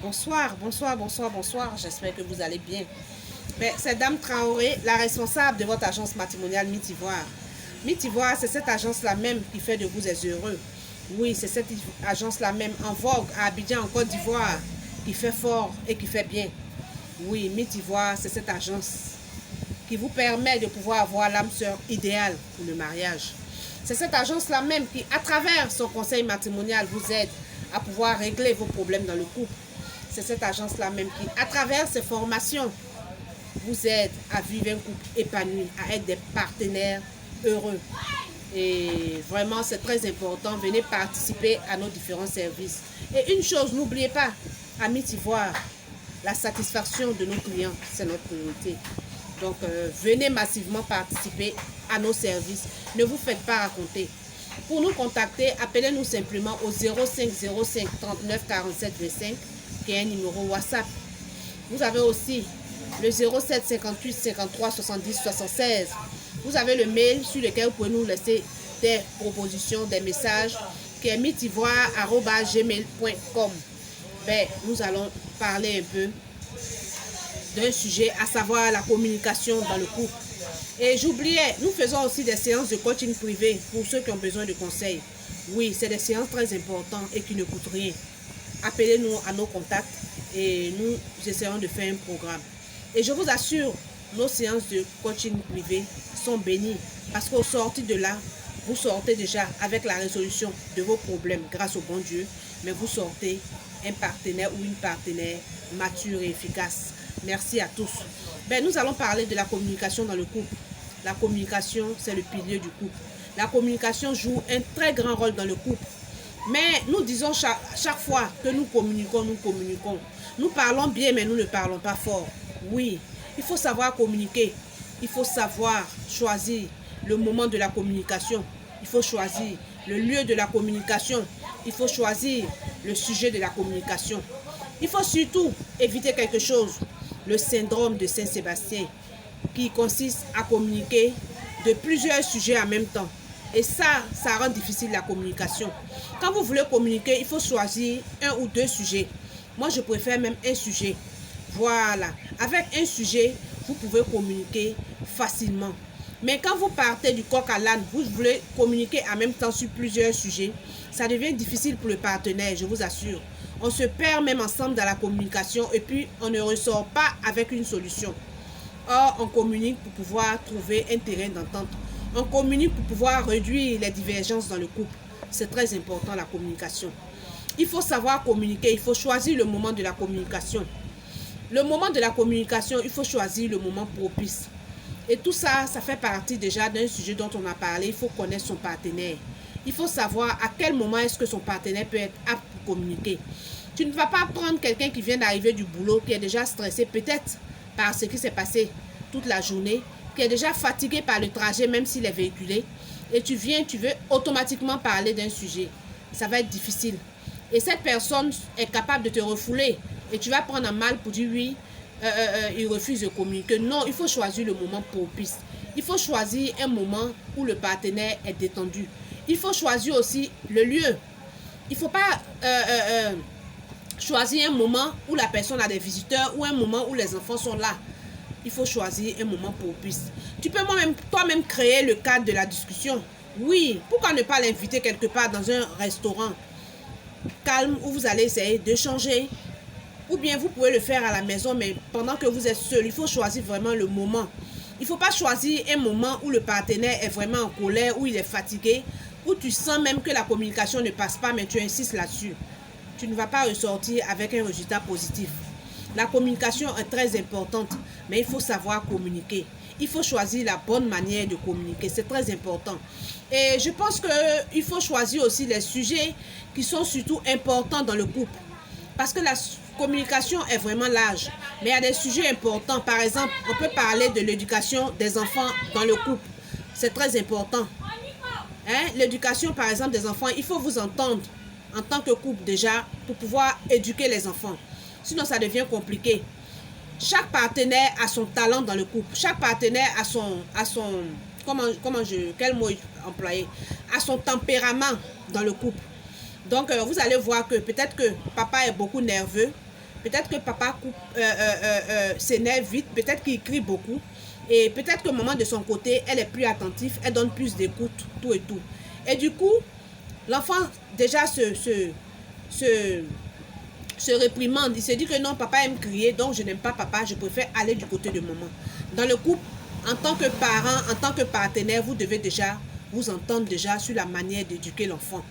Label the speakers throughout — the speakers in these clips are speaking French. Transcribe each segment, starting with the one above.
Speaker 1: Bonsoir, bonsoir, bonsoir, bonsoir. J'espère que vous allez bien. C'est Dame Traoré, la responsable de votre agence matrimoniale Mythivoire. Mythivoire, c'est cette agence-là même qui fait de vous des heureux. Oui, c'est cette agence-là même en vogue à Abidjan, en Côte d'Ivoire, qui fait fort et qui fait bien. Oui, Mythivoire, c'est cette agence qui vous permet de pouvoir avoir l'âme sœur idéale pour le mariage. C'est cette agence-là même qui, à travers son conseil matrimonial, vous aide à pouvoir régler vos problèmes dans le couple. C'est cette agence-là même qui, à travers ses formations, vous aide à vivre un couple épanoui, à être des partenaires heureux. Et vraiment, c'est très important. Venez participer à nos différents services. Et une chose, n'oubliez pas, à Mythivoire, la satisfaction de nos clients, c'est notre priorité. Donc, venez massivement participer à nos services. Ne vous faites pas raconter. Pour nous contacter, appelez-nous simplement au 05 05 39 47 25, qui est un numéro WhatsApp. Vous avez aussi le 07 58 53 70 76. Vous avez le mail sur lequel vous pouvez nous laisser des propositions, des messages, qui est mythivoire@gmail.com. Nous allons parler un peu d'un sujet, à savoir la communication dans le couple. Et j'oubliais, nous faisons aussi des séances de coaching privé pour ceux qui ont besoin de conseils. Oui, c'est des séances très importantes et qui ne coûtent rien. Appelez-nous à nos contacts et nous essayons de faire un programme. Et je vous assure, nos séances de coaching privé sont bénies parce qu'au sorti de là, vous sortez déjà avec la résolution de vos problèmes grâce au bon Dieu, mais vous sortez un partenaire ou une partenaire mature et efficace. Merci à tous. Nous allons parler de la communication dans le couple. La communication, c'est le pilier du couple. La communication joue un très grand rôle dans le couple. Mais nous disons chaque fois que nous communiquons, nous communiquons. Nous parlons bien, mais nous ne parlons pas fort. Oui, il faut savoir communiquer. Il faut savoir choisir le moment de la communication. Il faut choisir le lieu de la communication. Il faut choisir le sujet de la communication. Il faut surtout éviter quelque chose, le syndrome de Saint-Sébastien, qui consiste à communiquer de plusieurs sujets en même temps. Et ça rend difficile la communication. Quand vous voulez communiquer, il faut choisir un ou deux sujets. Moi, je préfère même un sujet. Voilà. Avec un sujet, vous pouvez communiquer facilement. Mais quand vous partez du coq à l'âne, vous voulez communiquer en même temps sur plusieurs sujets, ça devient difficile pour le partenaire, je vous assure. On se perd même ensemble dans la communication et puis on ne ressort pas avec une solution. Or, on communique pour pouvoir trouver un terrain d'entente. On communique pour pouvoir réduire les divergences dans le couple. C'est très important, la communication. Il faut savoir communiquer, il faut choisir le moment de la communication. Le moment de la communication, il faut choisir le moment propice. Et tout ça, ça fait partie déjà d'un sujet dont on a parlé. Il faut connaître son partenaire. Il faut savoir à quel moment est-ce que son partenaire peut être apte pour communiquer. Tu ne vas pas prendre quelqu'un qui vient d'arriver du boulot, qui est déjà stressé, peut-être par ce qui s'est passé toute la journée, qui est déjà fatigué par le trajet, même s'il est véhiculé, et tu viens, tu veux automatiquement parler d'un sujet. Ça va être difficile. Et cette personne est capable de te refouler, et tu vas prendre un mal pour dire oui, il refuse de communiquer. Non, il faut choisir le moment propice. Il faut choisir un moment où le partenaire est détendu. Il faut choisir aussi le lieu. Il ne faut pas choisir un moment où la personne a des visiteurs ou un moment où les enfants sont là. Il faut choisir un moment propice. Tu peux toi-même créer le cadre de la discussion. Oui, pourquoi ne pas l'inviter quelque part dans un restaurant calme où vous allez essayer d'échanger. Ou bien vous pouvez le faire à la maison, mais pendant que vous êtes seul, il faut choisir vraiment le moment. Il ne faut pas choisir un moment où le partenaire est vraiment en colère, où il est fatigué, où tu sens même que la communication ne passe pas, mais tu insistes là-dessus. Tu ne vas pas ressortir avec un résultat positif. La communication est très importante, mais il faut savoir communiquer. Il faut choisir la bonne manière de communiquer, c'est très important. Et je pense qu'il faut choisir aussi les sujets qui sont surtout importants dans le couple. Parce que la communication est vraiment large, mais il y a des sujets importants. Par exemple, on peut parler de l'éducation des enfants dans le couple. C'est très important. L'éducation, par exemple, des enfants, il faut vous entendre en tant que couple déjà pour pouvoir éduquer les enfants. Sinon, ça devient compliqué. Chaque partenaire a son talent dans le couple. Chaque partenaire a son quel mot employer? A son tempérament dans le couple. Donc, vous allez voir que peut-être que papa est beaucoup nerveux, Peut-être que papa s'énerve vite, peut-être qu'il crie beaucoup. Et peut-être que maman de son côté, elle est plus attentive, elle donne plus d'écoute, tout et tout. Et du coup, l'enfant déjà se réprimande. Il se dit que non, papa aime crier, donc je n'aime pas papa, je préfère aller du côté de maman. Dans le couple, en tant que parent, en tant que partenaire, vous devez déjà vous entendre déjà sur la manière d'éduquer l'enfant.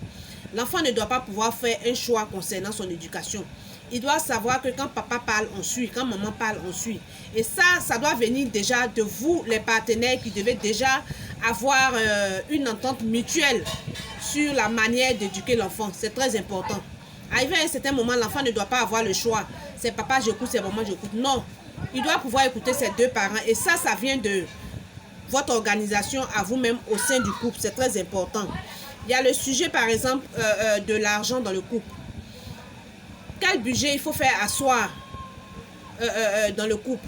Speaker 1: L'enfant ne doit pas pouvoir faire un choix concernant son éducation. Il doit savoir que quand papa parle, on suit. Quand maman parle, on suit. Et ça doit venir déjà de vous, les partenaires, qui devez déjà avoir une entente mutuelle sur la manière d'éduquer l'enfant. C'est très important. Arrivé à un certain moment, l'enfant ne doit pas avoir le choix. C'est papa, j'écoute, c'est maman, j'écoute. Non. Il doit pouvoir écouter ses deux parents. Et ça vient de votre organisation à vous-même au sein du couple. C'est très important. Il y a le sujet, par exemple, de l'argent dans le couple. Quel budget il faut faire asseoir dans le couple?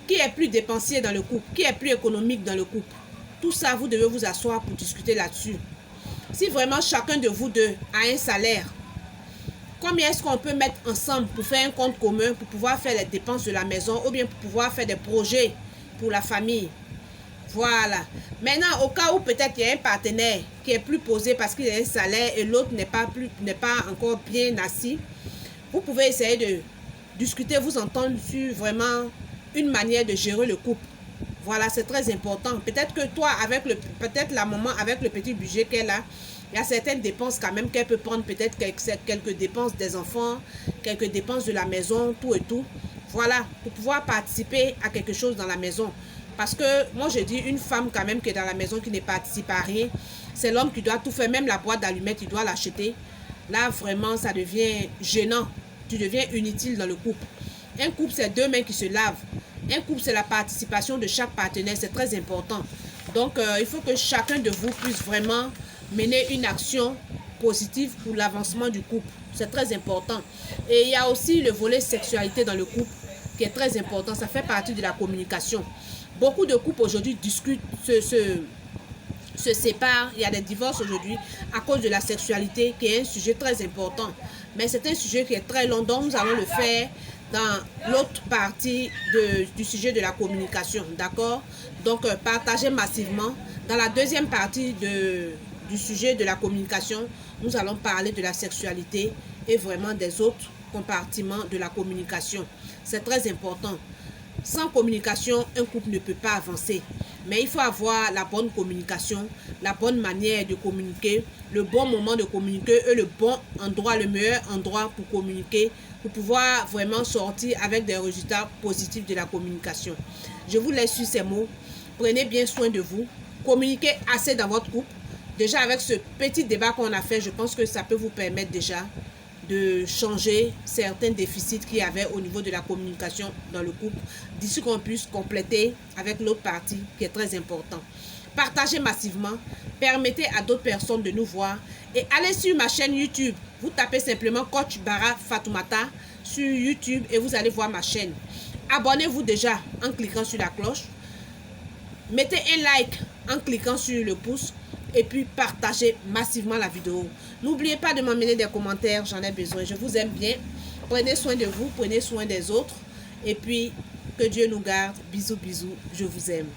Speaker 1: Qui est plus dépensier dans le couple? Qui est plus économique dans le couple? Tout ça, vous devez vous asseoir pour discuter là-dessus. Si vraiment chacun de vous deux a un salaire, combien est-ce qu'on peut mettre ensemble pour faire un compte commun, pour pouvoir faire les dépenses de la maison ou bien pour pouvoir faire des projets pour la famille? Voilà. Maintenant, au cas où peut-être il y a un partenaire qui est plus posé parce qu'il a un salaire et l'autre n'est pas encore bien assis, vous pouvez essayer de discuter, vous entendre sur vraiment une manière de gérer le couple. Voilà, c'est très important. Peut-être que toi, peut-être la maman avec le petit budget qu'elle a, il y a certaines dépenses quand même qu'elle peut prendre, peut-être quelques dépenses des enfants, quelques dépenses de la maison, tout et tout. Voilà, pour pouvoir participer à quelque chose dans la maison. Parce que moi je dis, une femme quand même qui est dans la maison, qui ne participe à rien, c'est l'homme qui doit tout faire, même la boîte d'allumettes, il doit l'acheter. Là vraiment ça devient gênant, tu deviens inutile dans le couple. Un couple c'est deux mains qui se lavent. Un couple c'est la participation de chaque partenaire, c'est très important. Donc il faut que chacun de vous puisse vraiment mener une action positive pour l'avancement du couple. C'est très important. Et il y a aussi le volet sexualité dans le couple qui est très important, ça fait partie de la communication. Beaucoup de couples aujourd'hui discutent, se séparent, il y a des divorces aujourd'hui à cause de la sexualité qui est un sujet très important. Mais c'est un sujet qui est très long, donc nous allons le faire dans l'autre partie du sujet de la communication, d'accord? Donc partagez massivement. Dans la deuxième partie du sujet de la communication, nous allons parler de la sexualité et vraiment des autres compartiments de la communication. C'est très important. Sans communication, un couple ne peut pas avancer. Mais il faut avoir la bonne communication, la bonne manière de communiquer, le bon moment de communiquer et le bon endroit, le meilleur endroit pour communiquer, pour pouvoir vraiment sortir avec des résultats positifs de la communication. Je vous laisse sur ces mots. Prenez bien soin de vous. Communiquez assez dans votre couple. Déjà avec ce petit débat qu'on a fait, je pense que ça peut vous permettre déjà de changer certains déficits qu'il y avait au niveau de la communication dans le couple, d'ici qu'on puisse compléter avec l'autre partie qui est très important. Partagez massivement, permettez à d'autres personnes de nous voir et allez sur ma chaîne YouTube. Vous tapez simplement Coach Bara Fatoumata sur YouTube et vous allez voir ma chaîne. Abonnez-vous déjà en cliquant sur la cloche. Mettez un like en cliquant sur le pouce. Et puis partagez massivement la vidéo. N'oubliez pas de m'amener des commentaires, j'en ai besoin. Je vous aime bien. Prenez soin de vous, prenez soin des autres. Et puis, que Dieu nous garde. Bisous, bisous, je vous aime.